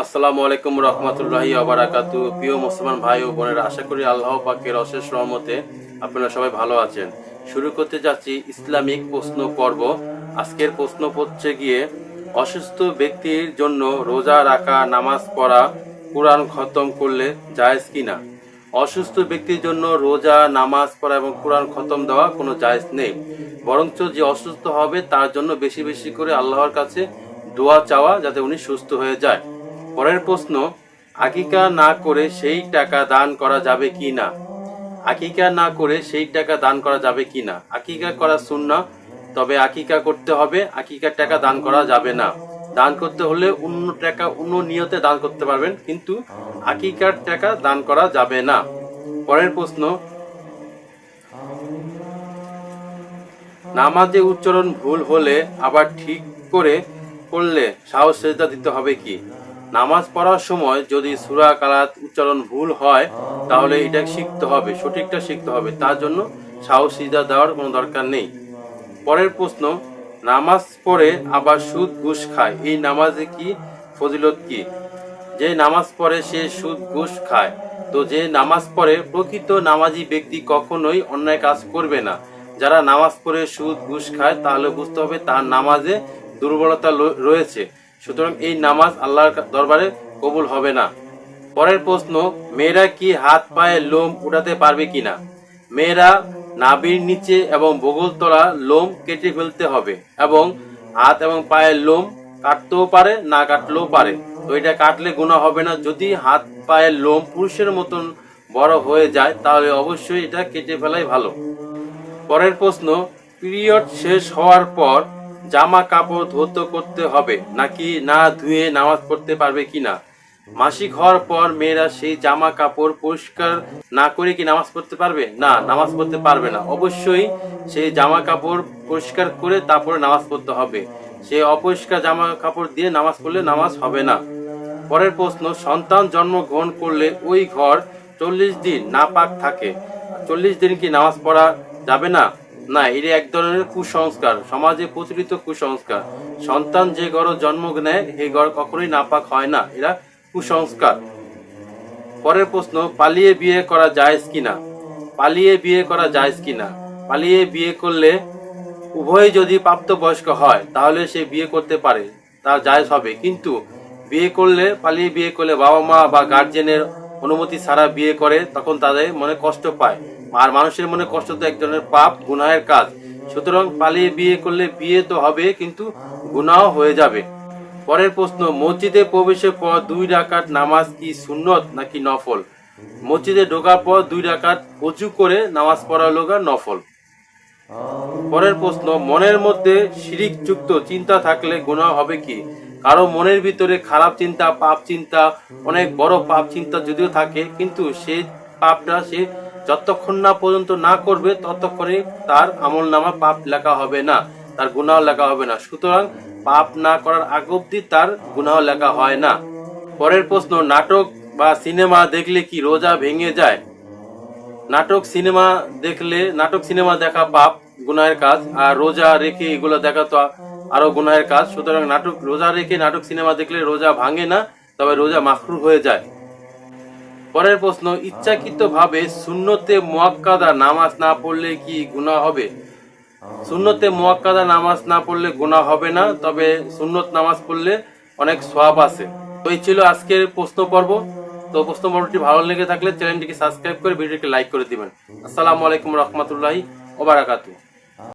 আসসালামু আলাইকুম রহমতুল্লাহি ওয়া বারাকাতু। প্রিয় মুসলমান ভাই ও বোনেরা, আশা করি আল্লাহ পাকের অশেষ রহমতে আপনারা সবাই ভালো আছেন। শুরু করতে যাচ্ছি ইসলামিক প্রশ্ন পর্ব। আজকের প্রশ্ন হচ্ছে গিয়ে, অসুস্থ ব্যক্তির জন্য রোজা রাখা, নামাজ পড়া, কোরআন খতম করলে জায়েজ কিনা? অসুস্থ ব্যক্তির জন্য রোজা, নামাজ পড়া এবং কোরআন খতম দেওয়া কোনো জায়েজ নেই। বরঞ্চ যে অসুস্থ হবে তার জন্য বেশি বেশি করে আল্লাহর কাছে দোয়া চাওয়া, যাতে উনি সুস্থ হয়ে যায়। পরের প্রশ্ন, আকিকা না করে সেই টাকা দান করা যাবে কি না? আকিকা না করে সেই টাকা দান করা যাবে কি না? আকিকা করা সুন্নাহ, তবে আকিকা করতে হবে, আকিকার টাকা দান করা যাবে না। দান করতে হলে অন্য টাকা অন্য নিয়তে দান করতে পারবেন, কিন্তু আকিকার টাকা দান করা যাবে না। পরের প্রশ্ন, নামাজে উচ্চারণ ভুল হলে আবার ঠিক করে পড়লে সাহস সেজদা দিতে হবে কি? নামাজ পড়ার সময় যদি সূরা কালাত উচ্চারণ ভুল হয়, তাহলে এটা শিখতে হবে, সঠিকটা শিখতে হবে। তার জন্য সাহস সেজদা দেওয়ার কোনো দরকার নেই। পরের প্রশ্ন, নামাজ পড়ে আবার সুদ ঘুষ খায়, এই নামাজে কি ফজিলত কি? যে নামাজ পড়ে সে সুদ ঘুষ খায়, তো যে নামাজ পড়ে প্রকৃত নামাজি ব্যক্তি কখনোই অন্যায় কাজ করবে না। যারা নামাজ পড়ে সুদ ঘুষ খায়, তাহলে বুঝতে হবে তার নামাজে দুর্বলতা রয়েছে, সুতরাং এই নামাজ আল্লাহর দরবারে কবুল হবে না। পরের প্রশ্ন, মেয়েরা কি হাত পায়ে লোম উঠাতে পারবে কিনা? মেয়েরা নাভির নিচে এবং বগলতলা লোম কেটে ফেলতে হবে, এবং হাত এবং পায়ের লোম কাটতেও পারে, না কাটলেও পারে। তো এটা কাটলে গুনাহ হবে না। যদি হাত পায়ের লোম পুরুষের মতন বড় হয়ে যায়, তাহলে অবশ্যই এটা কেটে ফেলাই ভালো। পরের প্রশ্ন, পিরিয়ড শেষ হওয়ার পর জামা কাপড় ধৌত করতে হবে নাকি না ধুয়ে নামাজ পড়তে পারবে কিনা? মাসিক হওয়ার পর মেয়েরা সেই জামা কাপড় পরিষ্কার না করে কি নামাজ পড়তে পারবে? না, নামাজ পড়তে পারবে না। অবশ্যই সেই জামা কাপড় পরিষ্কার করে তারপরে নামাজ পড়তে হবে। সেই অপরিষ্কার জামা কাপড় দিয়ে নামাজ পড়লে নামাজ হবে না। পরের প্রশ্ন, সন্তান জন্মগ্রহণ করলে ওই ঘর 40 দিন নাপাক থাকে, 40 দিন কি নামাজ পড়া যাবে না? না, এটা এক ধরনের কুসংস্কার, সমাজে প্রচলিত কুসংস্কার। সন্তান যে ঘর জন্ম নেয় সেই ঘর কখনোই নাপাক হয় না, এরা কুসংস্কার। পরের প্রশ্ন, পালিয়ে বিয়ে করা জায়েজ কিনা? পালিয়ে বিয়ে করা জায়েজ কিনা? পালিয়ে বিয়ে করলে উভয় যদি প্রাপ্তবয়স্ক হয়, তাহলে সে বিয়ে করতে পারে, তার জায়েজ হবে। কিন্তু পালিয়ে বিয়ে করলে বাবা মা বা গার্জেনের অনুমতি ছাড়া বিয়ে করে, তখন তাদের মনে কষ্ট পায়, আর মানুষের মনে কষ্ট তো এক ধরনের পাপ, গুনাহের কাজ। সুতরাং পালিয়ে বিয়ে করলে বিয়ে তো হবে, কিন্তু গুনাহ হয়ে যাবে। পরের প্রশ্ন, মসজিদে প্রবেশের পর 2 রাকাত নামাজ কি সুন্নত নাকি নফল? মসজিদে ঢোকার পর 2 রাকাত ওযু করে নামাজ পড়া হলো নফল। পরের প্রশ্ন, মনের মধ্যে শিরিক যুক্ত চিন্তা থাকলে গুনাহ হবে কি? কারো মনের ভিতরে খারাপ চিন্তা, পাপ চিন্তা, অনেক বড় পাপ চিন্তা যদিও থাকে, কিন্তু সেই পাপটা সে যতক্ষণ না পর্যন্ত না করবে, ততক্ষণে তার আমলনামা পাপ লেখা হবে না, তার গুনাহ লেখা হবে না। সুতরাং পাপ না করার আগ অব্দি তার গুনাহ লেখা হয় না। পরের প্রশ্ন, নাটক বা সিনেমা দেখলে কি রোজা ভেঙে যায়? নাটক সিনেমা দেখা পাপ, গুনাহের কাজ, আর রোজা রেখে এগুলো দেখা তো আরো গুনাহের কাজ। সুতরাং রোজা রেখে নাটক সিনেমা দেখলে রোজা ভাঙে না, তবে রোজা মাকরুহ হয়ে যায়। পরের প্রশ্ন, ইচ্ছাকৃতভাবে সুন্নতে মুআক্কাদা নামাজ না পড়লে কি গুনাহ হবে? সুন্নতে মুআক্কাদা নামাজ না পড়লে গুনাহ হবে না, তবে সুন্নত নামাজ পড়লে অনেক সওয়াব আছে। তো এই ছিল আজকের প্রশ্ন পর্ব। তো প্রশ্ন পর্বটি ভালো লেগে থাকলে চ্যানেলটিকে সাবস্ক্রাইব করে ভিডিওটিকে লাইক করে দিবেন। আসসালামু আলাইকুম রহমতুল্লাহি ওয়া বারাকাতুহু।